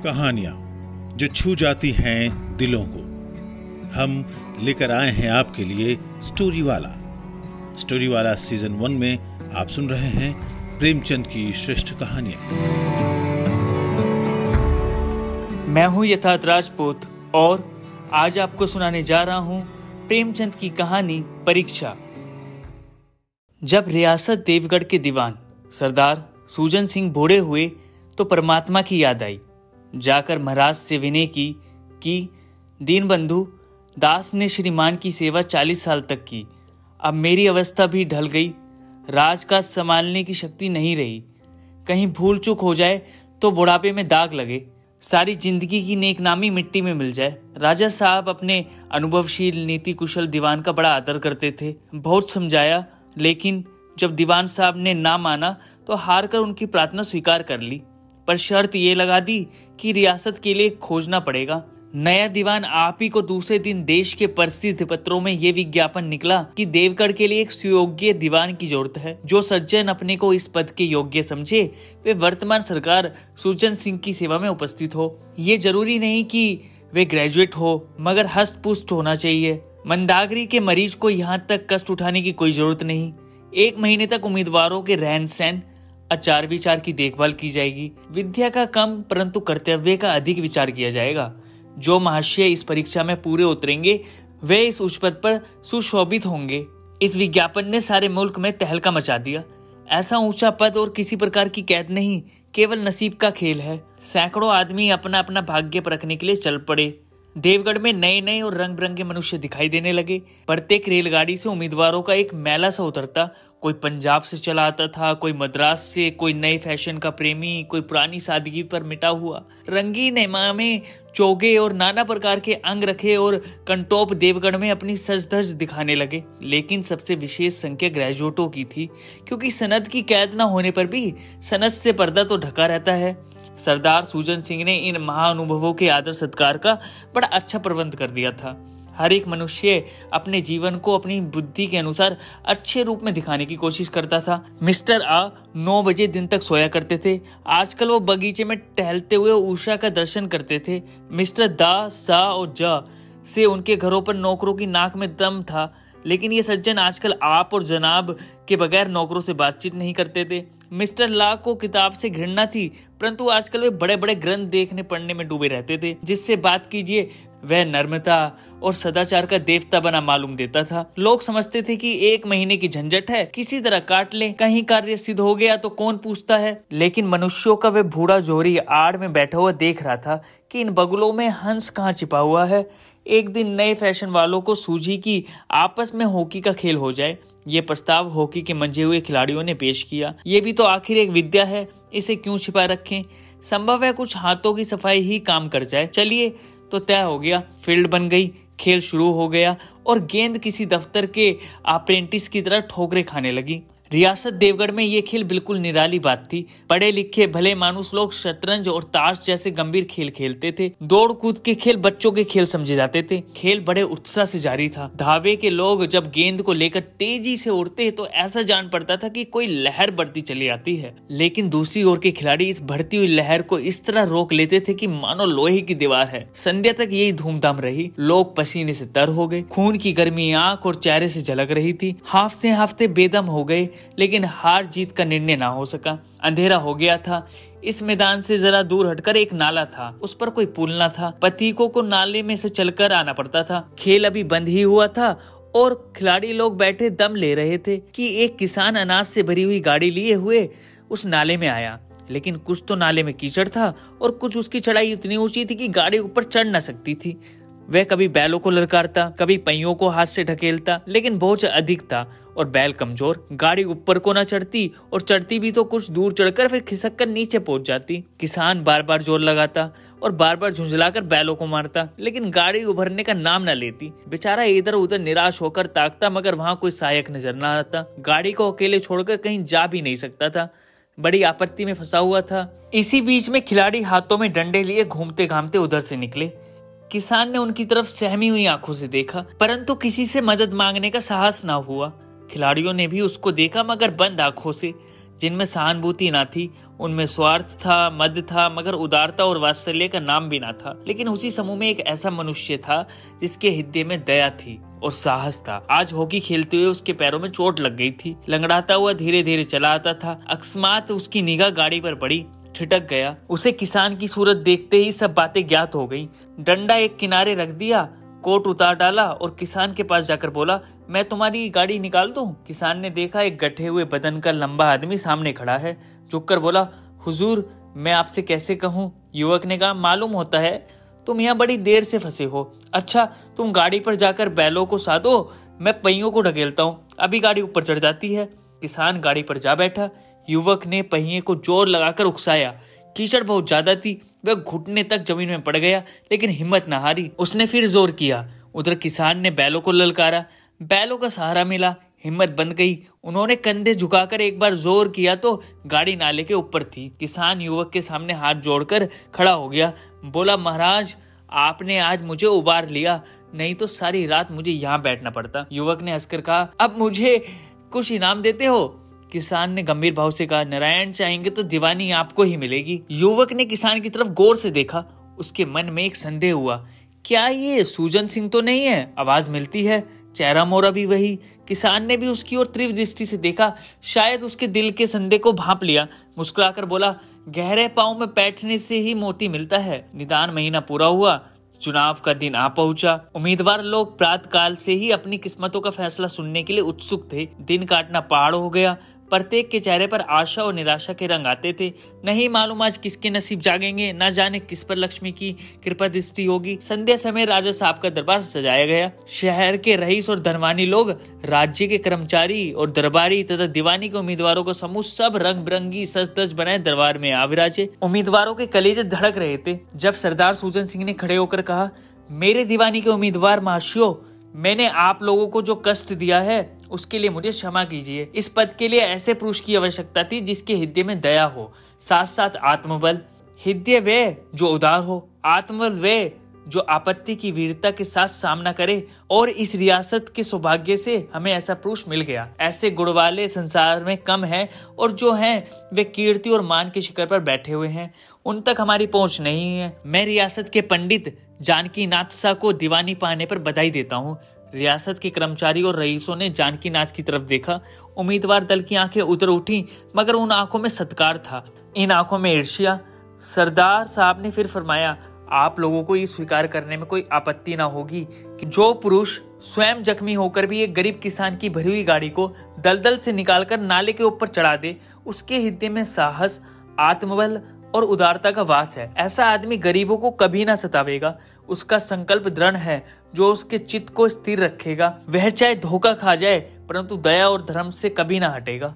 कहानियां जो छू जाती हैं दिलों को। हम लेकर आए हैं आपके लिए स्टोरी वाला सीजन 1 में आप सुन रहे हैं प्रेमचंद की श्रेष्ठ कहानियां। मैं हूं यथार्थ राजपूत और आज आपको सुनाने जा रहा हूं प्रेमचंद की कहानी परीक्षा। जब रियासत देवगढ़ के दीवान सरदार सूजन सिंह बूढ़े हुए तो परमात्मा की याद आई। जाकर महाराज से विनय की कि दीनबंधु दास ने श्रीमान की सेवा 40 साल तक की। अब मेरी अवस्था भी ढल गई, राजकाज संभालने की शक्ति नहीं रही। कहीं भूल चूक हो जाए तो बुढ़ापे में दाग लगे, सारी जिंदगी की नेकनामी मिट्टी में मिल जाए। राजा साहब अपने अनुभवशील नीति कुशल दीवान का बड़ा आदर करते थे। बहुत समझाया, लेकिन जब दीवान साहब ने ना माना तो हार कर उनकी प्रार्थना स्वीकार कर ली, पर शर्त ये लगा दी कि रियासत के लिए खोजना पड़ेगा। नया दीवान आप ही को दूसरे दिन देश के प्रसिद्ध पत्रों में ये विज्ञापन निकला कि देवगढ़ के लिए एक सुयोग्य दीवान की जरूरत है। जो सज्जन अपने को इस पद के योग्य समझे वे वर्तमान सरकार सूजन सिंह की सेवा में उपस्थित हो। ये जरूरी नहीं कि वे ग्रेजुएट हो, मगर हस्त पुष्ट होना चाहिए। मंदाग्री के मरीज को यहाँ तक कष्ट उठाने की कोई जरूरत नहीं। 1 महीने तक उम्मीदवारों के रहन सहन आचार विचार की देखभाल की जाएगी। विद्या का कम परंतु कर्तव्य का अधिक विचार किया जाएगा। जो महाशय इस परीक्षा में पूरे उतरेंगे वे इस उच्च पद पर सुशोभित होंगे। इस विज्ञापन ने सारे मुल्क में तहलका मचा दिया। ऐसा ऊंचा पद और किसी प्रकार की कैद नहीं, केवल नसीब का खेल है। सैकड़ों आदमी अपना अपना भाग्य परखने के लिए चल पड़े। देवगढ़ में नए नए और रंग बिरंगे मनुष्य दिखाई देने लगे। प्रत्येक रेलगाड़ी से उम्मीदवारों का एक मेला सा उतरता। कोई पंजाब से चला आता था, कोई मद्रास से, कोई नए फैशन का प्रेमी, कोई पुरानी सादगी पर मिटा हुआ। रंगीन इमामे, चोगे और नाना प्रकार के अंग रखे और कंटोप देवगढ़ में अपनी सज धज दिखाने लगे। लेकिन सबसे विशेष संख्या ग्रेजुएटों की थी, क्योंकि सनद की कैद न होने पर भी सनद से पर्दा तो ढका रहता है। सरदार सूजन सिंह ने इन महाअनुभवों के आदर सत्कार का बड़ा अच्छा प्रबंध कर दिया था। हर एक मनुष्य अपने जीवन को अपनी बुद्धि के अनुसार अच्छे रूप में दिखाने की कोशिश करता था। मिस्टर आ 9 बजे दिन तक सोया करते थे। आजकल वो बगीचे में टहलते हुए उषा का दर्शन करते थे। मिस्टर दा, सा और जा से उनके घरों पर नौकरों की नाक में दम था। लेकिन ये सज्जन आजकल आप और जनाब के बगैर नौकरों से बातचीत नहीं करते थे। मिस्टर ला को किताब से घृणा थी, परंतु आजकल वे बड़े बड़े ग्रंथ देखने पढ़ने में डूबे रहते थे। जिससे बात कीजिए वह नर्मता और सदाचार का देवता बना मालूम देता था। लोग समझते थे कि 1 महीने की झंझट है, किसी तरह काट ले, कहीं कार्य सिद्ध हो गया तो कौन पूछता है। लेकिन मनुष्यों का वह बूढ़ा जोहरी आड़ में बैठा हुआ देख रहा था कि इन बगुलों में हंस कहाँ छिपा हुआ है। एक दिन नए फैशन वालों को सूझी कि आपस में हॉकी का खेल हो जाए। ये प्रस्ताव हॉकी के मंजे हुए खिलाड़ियों ने पेश किया। ये भी तो आखिर एक विद्या है, इसे क्यों छिपा रखें। संभव है कुछ हाथों की सफाई ही काम कर जाए। चलिए, तो तय हो गया। फील्ड बन गई, खेल शुरू हो गया और गेंद किसी दफ्तर के अप्रेंटिस की तरह ठोकरें खाने लगी। रियासत देवगढ़ में ये खेल बिल्कुल निराली बात थी। पढ़े लिखे भले मानुस लोग शतरंज और ताश जैसे गंभीर खेल खेलते थे। दौड़ कूद के खेल बच्चों के खेल समझे जाते थे। खेल बड़े उत्साह से जारी था। धावे के लोग जब गेंद को लेकर तेजी से उड़ते तो ऐसा जान पड़ता था कि कोई लहर बढ़ती चली आती है। लेकिन दूसरी ओर के खिलाड़ी इस बढ़ती हुई लहर को इस तरह रोक लेते थे कि मानो लोहे की दीवार है। संध्या तक यही धूमधाम रही। लोग पसीने से तर हो गए। खून की गर्मी आंख और चेहरे से झलक रही थी। हाफते हाफते बेदम हो गए, लेकिन हार जीत का निर्णय ना हो सका। अंधेरा हो गया था। इस मैदान से जरा दूर हटकर एक नाला था, उस पर कोई पुल ना था। प्रतीकों को नाले में से चलकर आना पड़ता था। खेल अभी बंद ही हुआ था और खिलाड़ी लोग बैठे दम ले रहे थे कि एक किसान अनाज से भरी हुई गाड़ी लिए हुए उस नाले में आया। लेकिन कुछ तो नाले में कीचड़ था और कुछ उसकी चढ़ाई इतनी ऊंची थी कि गाड़ी ऊपर चढ़ ना सकती थी। वह कभी बैलों को ललकारता, कभी पहियों को हाथ से ढकेलता, लेकिन बोझ अधिक था और बैल कमजोर। गाड़ी ऊपर को न चढ़ती और चढ़ती भी तो कुछ दूर चढ़कर फिर खिसक कर नीचे पहुंच जाती। किसान बार बार जोर लगाता और बार बार झुंझलाकर बैलों को मारता, लेकिन गाड़ी उभरने का नाम न लेती। बेचारा इधर उधर निराश होकर ताकता, मगर वहां कोई सहायक नजर न आता। गाड़ी को अकेले छोड़कर कहीं जा भी नहीं सकता था। बड़ी आपत्ति में फंसा हुआ था। इसी बीच में खिलाड़ी हाथों में डंडे लिए घूमते घामते उधर से निकले। किसान ने उनकी तरफ सहमी हुई आंखों से देखा, परंतु किसी से मदद मांगने का साहस ना हुआ। खिलाड़ियों ने भी उसको देखा, मगर बंद आंखों से, जिनमें सहानुभूति ना थी, उनमें स्वार्थ था, मद था, मगर उदारता और वात्सल्य का नाम भी ना था। लेकिन उसी समूह में एक ऐसा मनुष्य था जिसके हृदय में दया थी और साहस था। आज हॉकी खेलते हुए उसके पैरों में चोट लग गई थी। लंगड़ाता हुआ धीरे धीरे चला आता था। अकस्मात उसकी निगाह गाड़ी पर पड़ी, ठिठक गया। उसे किसान की सूरत देखते ही सब बातें ज्ञात हो गई। डंडा एक किनारे रख दिया, कोट उतार डाला और किसान के पास जाकर बोला, मैं तुम्हारी गाड़ी निकाल दूं? किसान ने देखा एक गठे हुए बदन का लंबा आदमी सामने खड़ा है। झुककर बोला, हुजूर मैं आपसे कैसे कहूँ? युवक ने कहा, मालूम होता है तुम यहाँ बड़ी देर से फंसे हो। अच्छा तुम गाड़ी पर जाकर बैलों को साधो, मैं पहियों को ढकेलता हूँ, अभी गाड़ी ऊपर चढ़ जाती है। किसान गाड़ी पर जा बैठा। युवक ने पहिए को जोर लगाकर उकसाया। कीचड़ बहुत ज्यादा थी, वह घुटने तक जमीन में पड़ गया, लेकिन हिम्मत न हारी। उसने फिर जोर किया। उधर किसान ने बैलों को ललकारा। बैलों का सहारा मिला, हिम्मत बंद गई। उन्होंने कंधे झुकाकर एक बार जोर किया तो गाड़ी नाले के ऊपर थी। किसान युवक के सामने हाथ जोड़कर खड़ा हो गया। बोला, महाराज आपने आज मुझे उबार लिया, नहीं तो सारी रात मुझे यहाँ बैठना पड़ता। युवक ने हंसकर कहा, अब मुझे कुछ इनाम देते हो? किसान ने गंभीर भाव से कहा, नारायण चाहेंगे तो दीवानी आपको ही मिलेगी। युवक ने किसान की तरफ गौर से देखा। उसके मन में एक संदेह हुआ, क्या ये सूजन सिंह तो नहीं है? आवाज मिलती है, चेहरा मोरा भी वही। किसान ने भी उसकी ओर तीव्र दृष्टि से देखा, शायद उसके दिल के संदेह को भांप लिया। मुस्कुराकर बोला, गहरे पांव में बैठने से ही मोती मिलता है। निदान महीना पूरा हुआ, चुनाव का दिन आ पहुंचा। उम्मीदवार लोग प्रातः काल से ही अपनी किस्मतों का फैसला सुनने के लिए उत्सुक थे। दिन काटना पहाड़ हो गया। प्रत्येक के चेहरे पर आशा और निराशा के रंग आते थे। नहीं मालूम आज किसके नसीब जागेंगे, न जाने किस पर लक्ष्मी की कृपा दृष्टि होगी। संध्या समय राजा साहब का दरबार सजाया गया। शहर के रईस और धनवानी लोग, राज्य के कर्मचारी और दरबारी तथा दीवानी के उम्मीदवारों का समूह सब रंग बिरंगी सज धज बनाए दरबार में आ विराजे। उम्मीदवारों के कलेजे धड़क रहे थे। जब सरदार सूजन सिंह ने खड़े होकर कहा, मेरे दीवानी के उम्मीदवार महाशयों, मैंने आप लोगों को जो कष्ट दिया है उसके लिए मुझे क्षमा कीजिए। इस पद के लिए ऐसे पुरुष की आवश्यकता थी जिसके हृदय में दया हो, साथ साथ आत्मबल। हृदय वे जो उदार हो, आत्मबल वे जो आपत्ति की वीरता के साथ सामना करे। और इस रियासत के सौभाग्य से हमें ऐसा पुरुष मिल गया। ऐसे गुण वाले संसार में कम हैं, और जो हैं वे कीर्ति और मान के शिखर पर बैठे हुए हैं, उन तक हमारी पहुंच नहीं है। मैं रियासत के पंडित जानकी नाथ शाह को दीवानी पाने पर बधाई देता हूँ। रियासत के कर्मचारी और रईसों ने जानकी नाथ की तरफ देखा। उम्मीदवार दल की आंखें उधर उठी, मगर उन आंखों में सत्कार था, इन आंखों में ईर्ष्या। सरदार साहब ने फिर फरमाया, आप लोगों को ये स्वीकार करने में कोई आपत्ति ना होगी कि जो पुरुष स्वयं जख्मी होकर भी एक गरीब किसान की भरी हुई गाड़ी को दलदल से निकालकर नाले के ऊपर चढ़ा दे, उसके हृदय में साहस, आत्मबल और उदारता का वास है। ऐसा आदमी गरीबों को कभी ना सतावेगा। उसका संकल्प दृढ़ है जो उसके चित्त को स्थिर रखेगा। वह चाहे धोखा खा जाए, परंतु दया और धर्म से कभी ना हटेगा।